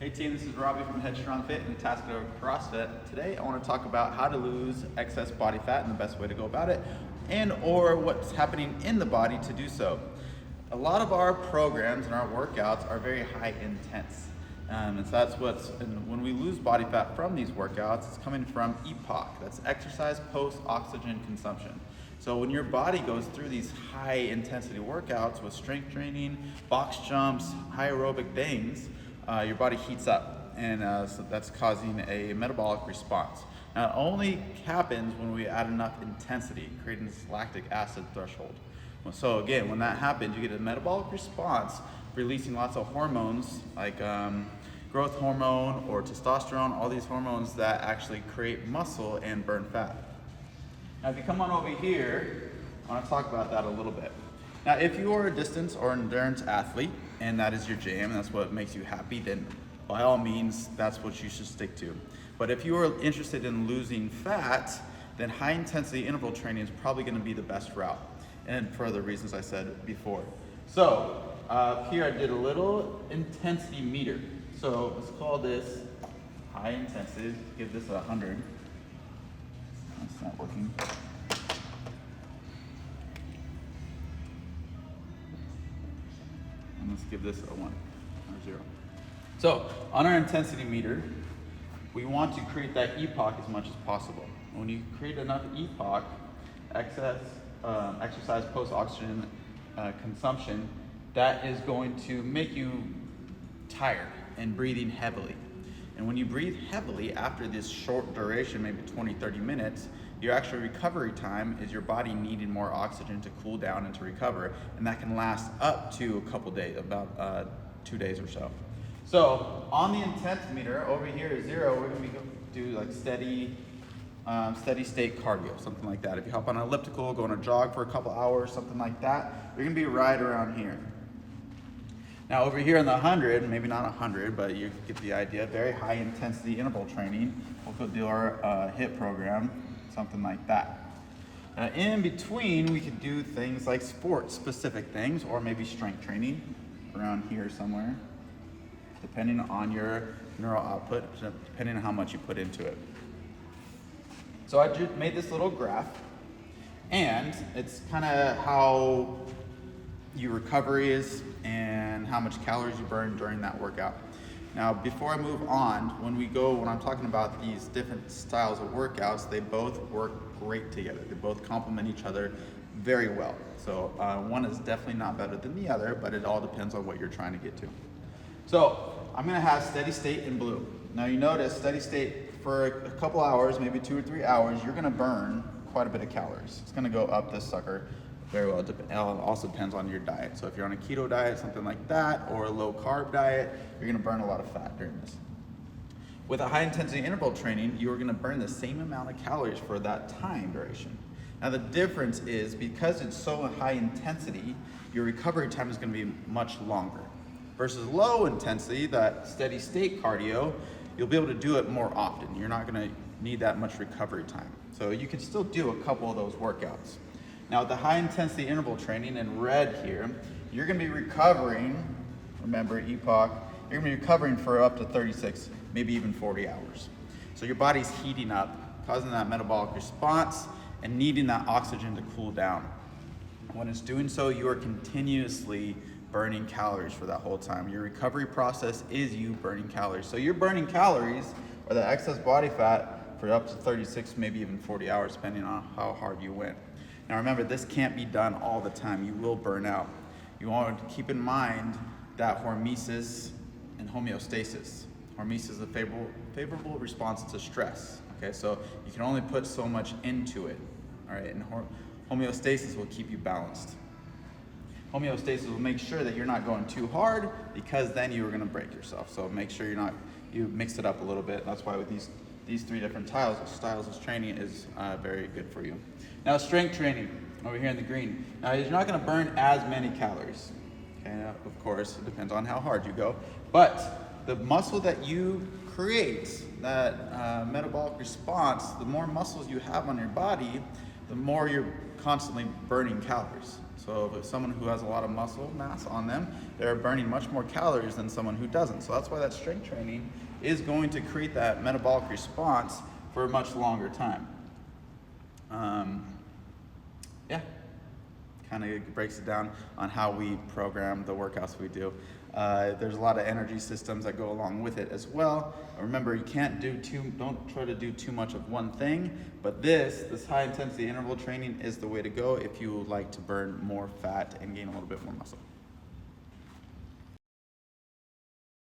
Hey team, this is Robbie from Headstrong Fit and Task Over CrossFit. Today I want to talk about how to lose excess body fat and the best way to go about it, and or what's happening in the body to do so. A lot of our programs and our workouts are very high intense. And so that's and when we lose body fat from these workouts, it's coming from E.P.O.C. That's exercise post-oxygen consumption. So when your body goes through these high intensity workouts with strength training, box jumps, high aerobic things, your body heats up, and so that's causing a metabolic response. Now, it only happens when we add enough intensity, creating this lactic acid threshold. So again, when that happens, you get a metabolic response, releasing lots of hormones like growth hormone or testosterone, all these hormones that actually create muscle and burn fat. Now, if you come on over here, I want to talk about that a little bit. Now, if you are a distance or endurance athlete, and that is your jam, and that's what makes you happy, then by all means, that's what you should stick to. But if you are interested in losing fat, then high intensity interval training is probably going to be the best route, and for the reasons I said before. So here I did a little intensity meter. So let's call this high intensity. Give this 100. It's not working. And let's give this a 1 or 0. So on our intensity meter, we want to create that E.P.O.C as much as possible. When you create enough E.P.O.C, exercise post-oxygen consumption, that is going to make you tired and breathing heavily. And when you breathe heavily after this short duration, maybe 20-30 minutes, your actual recovery time is your body needing more oxygen to cool down and to recover, and that can last up to a couple days, about 2 days or so. So on the intensimeter over here is 0. We're going to do like steady state cardio, something like that. If you hop on an elliptical, go on a jog for a couple hours, something like that, you're going to be right around here. Now over here in the 100, maybe not 100, but you get the idea, very high intensity interval training. We'll do our HIIT program, something like that. In between, we could do things like sport specific things, or maybe strength training around here somewhere, depending on your neural output, depending on how much you put into it. So I just made this little graph, and it's kind of how your recovery is and how much calories you burn during that workout. Now, before I move on, when I'm talking about these different styles of workouts, they both work great together. They both complement each other very well. So one is definitely not better than the other, but it all depends on what you're trying to get to. So I'm gonna have steady state in blue. Now you notice steady state for a couple hours, maybe 2 or 3 hours, you're gonna burn quite a bit of calories. It's gonna go up this sucker very well. It also depends on your diet. So if you're on a keto diet, something like that, or a low carb diet, you're gonna burn a lot of fat during this. With a high intensity interval training, you're gonna burn the same amount of calories for that time duration. Now the difference is because it's so high intensity, your recovery time is gonna be much longer. Versus low intensity, that steady state cardio, you'll be able to do it more often. You're not gonna need that much recovery time. So you can still do a couple of those workouts. Now with the high intensity interval training in red here, you're gonna be recovering, remember E.P.O.C, you're gonna be recovering for up to 36, maybe even 40 hours. So your body's heating up, causing that metabolic response and needing that oxygen to cool down. When it's doing so, you are continuously burning calories for that whole time. Your recovery process is you burning calories. So you're burning calories or the excess body fat for up to 36, maybe even 40 hours, depending on how hard you went. Now remember, this can't be done all the time. You will burn out. You want to keep in mind that hormesis and homeostasis. Hormesis is a favorable response to stress. Okay, so you can only put so much into it. All right, and homeostasis will keep you balanced. Homeostasis will make sure that you're not going too hard, because then you are going to break yourself. So make sure you mix it up a little bit. That's why with these 3 different styles of training is very good for you. Now strength training over here in the green. Now you're not going to burn as many calories. Okay, now, of course, it depends on how hard you go. But the muscle that you create, that metabolic response, the more muscles you have on your body, the more you're constantly burning calories. So if someone who has a lot of muscle mass on them, they're burning much more calories than someone who doesn't. So that's why that strength training is going to create that metabolic response for a much longer time. Yeah, kind of breaks it down on how we program the workouts we do. There's a lot of energy systems that go along with it as well. Remember, you can't don't try to do too much of one thing, but this high intensity interval training is the way to go if you would like to burn more fat and gain a little bit more muscle.